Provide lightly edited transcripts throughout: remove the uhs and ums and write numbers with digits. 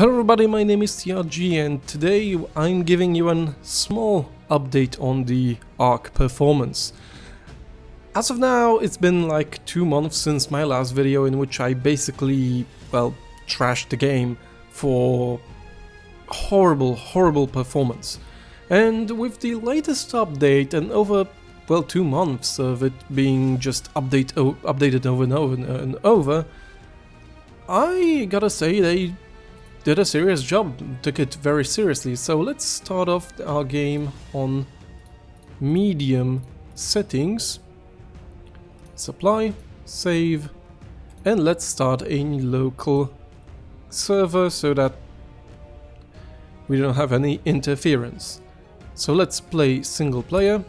Hello everybody, my name is TRG and today I'm giving you a small update on the ARK performance. As of now, it's been like 2 months since my last video in which I basically, trashed the game for horrible performance. And with the latest update and over, 2 months of it being just updated over and over, I gotta say they did a serious job, took it very seriously. So let's start off our game on medium settings, supply, save, and let's start a local server so that we don't have any interference. So let's play single player.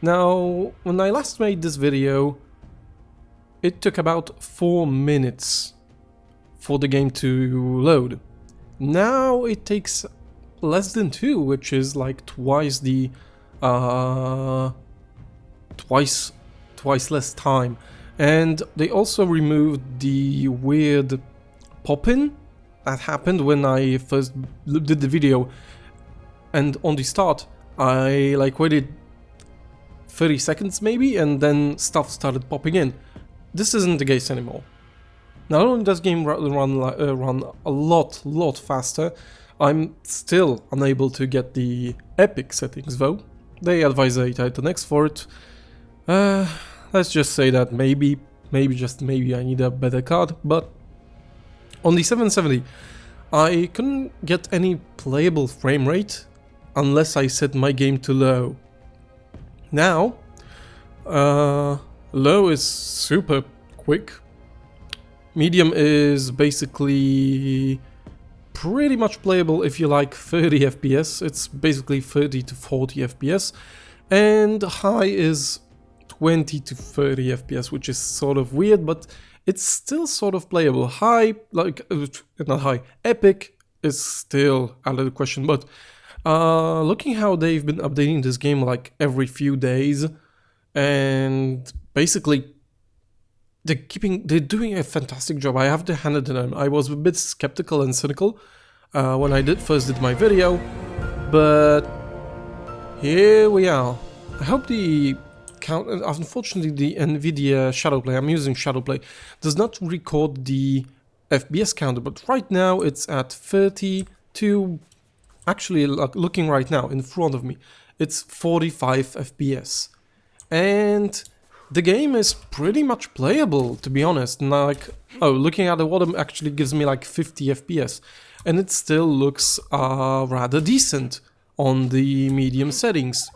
Now, when I last made this video, it took about 4 minutes for the game to load. Now it takes less than 2, which is like twice the twice less time. And they also removed the weird pop-in that happened when I first did the video, and on the start I waited 30 seconds maybe, and then stuff started popping in. This isn't the case anymore. Not only does the game run a lot faster, I'm still unable to get the epic settings though. They advise a Titan X for it. Let's just say that maybe I need a better card, but on the 770 I couldn't get any playable frame rate unless I set my game to low. Now, low is super quick. Medium is basically pretty much playable if you like 30 FPS. It's basically 30 to 40 FPS. And high is 20 to 30 FPS, which is sort of weird, but it's still sort of playable. High, not high, epic is still out of the question, but looking how they've been updating this game like every few days, and basically they're doing a fantastic job. I have to hand it to them. I was a bit skeptical and cynical when I first did my video, but here we are. I hope the count. Unfortunately, the NVIDIA Shadowplay, I'm using Shadowplay, does not record the FPS counter, but right now it's at 32. Actually, looking right now in front of me, it's 45 FPS, and the game is pretty much playable, to be honest. Looking at the bottom actually gives me like 50 FPS, and it still looks rather decent on the medium settings.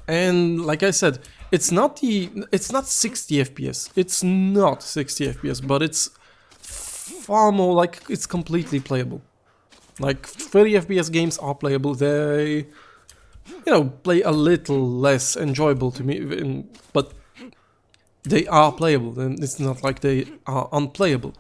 And like I said, it's not 60 FPS. It's not 60 FPS, but it's far more like it's completely playable. Like 30 FPS games are playable. They, play a little less enjoyable to me, but they are playable, and it's not like they are unplayable.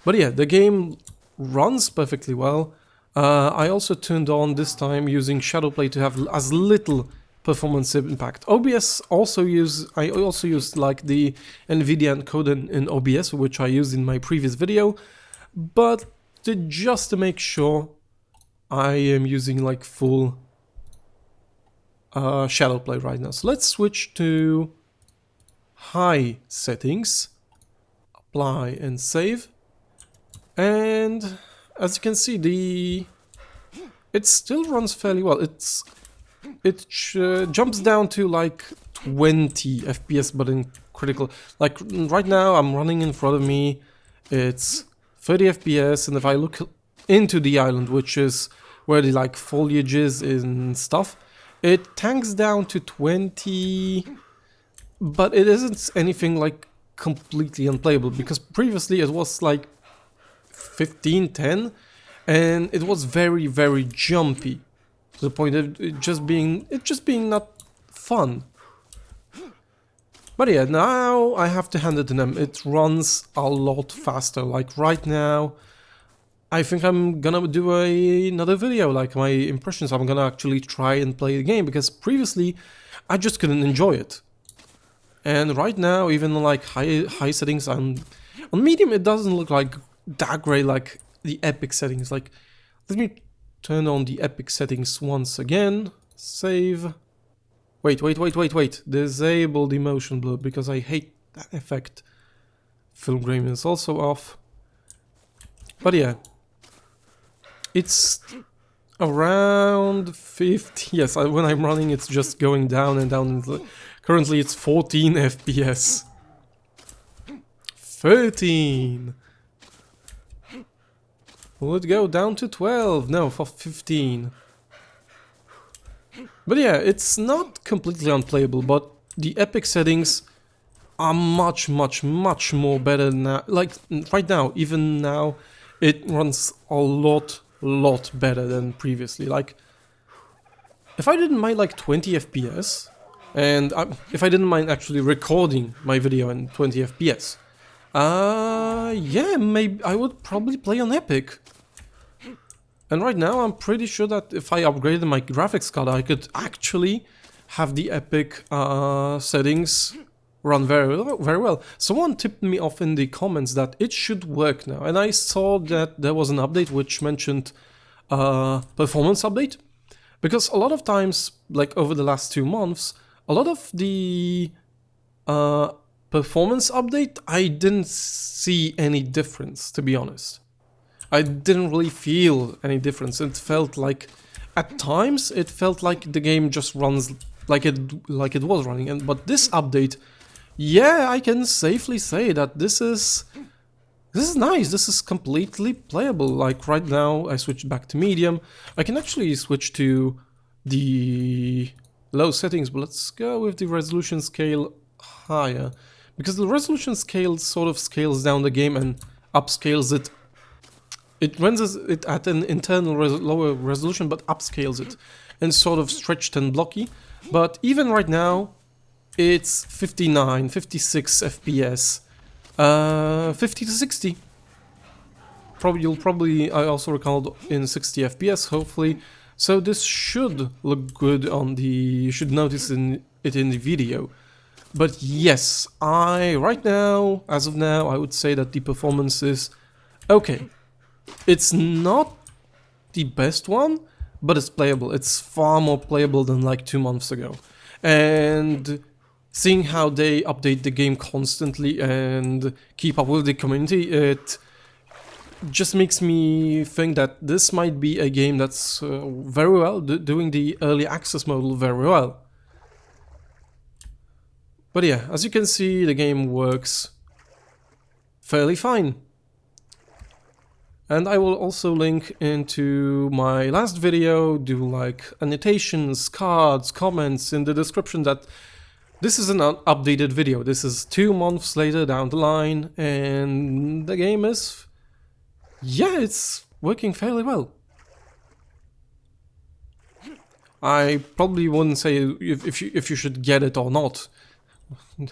But yeah, the game runs perfectly well. I also turned on this time using Shadowplay to have as little performance impact. OBS I also used like the NVIDIA encoder in OBS, which I used in my previous video, but just to make sure I am using like full Shadowplay right now. So let's switch to high settings, apply and save, and as you can see, it still runs fairly well. It jumps down to like 20 FPS, but in critical. Like right now, I'm running in front of me. It's 30 FPS, and if I look into the island, which is where the foliage is and stuff, it tanks down to 20. But it isn't anything like completely unplayable, because previously it was like 15, 10, and it was very jumpy to the point of it just being not fun. But yeah, now I have to hand it to them. It runs a lot faster. Like right now, I think I'm gonna do another video, like my impressions. I'm gonna actually try and play the game, because previously I just couldn't enjoy it. And right now, even like high settings, on medium, it doesn't look like that great. Like the epic settings. Like, let me turn on the epic settings once again. Save. Wait. Disable the motion blur because I hate that effect. Film grain is also off. But yeah, it's around 50. Yes, when I'm running, it's just going down and down. Currently, it's 14 FPS. 13. Will it go down to 12? No, for 15. But yeah, it's not completely unplayable, but the epic settings are much more better now. Like, right now, even now, it runs a lot better than previously. Like, if I didn't mind like 20 FPS, and if I didn't mind actually recording my video in 20 FPS, yeah, maybe I would probably play on epic. And right now, I'm pretty sure that if I upgraded my graphics card, I could actually have the epic settings run very well. Someone tipped me off in the comments that it should work now, and I saw that there was an update which mentioned performance update, because a lot of times, like over the last 2 months, a lot of the performance update, I didn't see any difference, to be honest. I didn't really feel any difference. It felt like, at times, it felt like the game just runs like it was running. But this update, yeah, I can safely say that this is nice. This is completely playable. Like right now, I switched back to medium. I can actually switch to the low settings, but let's go with the resolution scale higher, because the resolution scale sort of scales down the game and upscales it. It renders it at an internal lower resolution, but upscales it, and sort of stretched and blocky. But even right now, it's 59, 56 FPS, 50 to 60. You'll probably, I also recalled in 60 FPS, hopefully. So this should look good on the, you should notice it in the video. But yes, right now, as of now, I would say that the performance is okay. It's not the best one, but it's playable. It's far more playable than like 2 months ago. And seeing how they update the game constantly and keep up with the community, it just makes me think that this might be a game that's very well, doing the early access model very well. But yeah, as you can see, the game works fairly fine. And I will also link into my last video, do like annotations, cards, comments in the description, that this is an updated video. This is 2 months later down the line, and the game is, yeah, it's working fairly well. I probably wouldn't say if you should get it or not.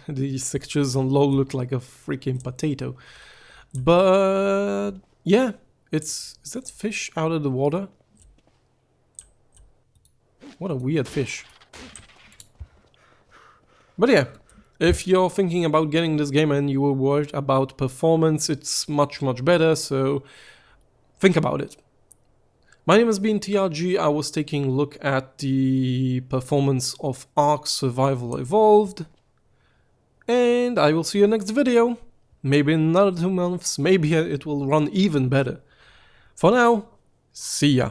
These textures on low look like a freaking potato. But yeah, is that fish out of the water? What a weird fish. But yeah, if you're thinking about getting this game and you were worried about performance, it's much better, so think about it. My name has been TRG. I was taking a look at the performance of ARK Survival Evolved, and I will see you next video. Maybe in another 2 months, maybe it will run even better. For now, see ya.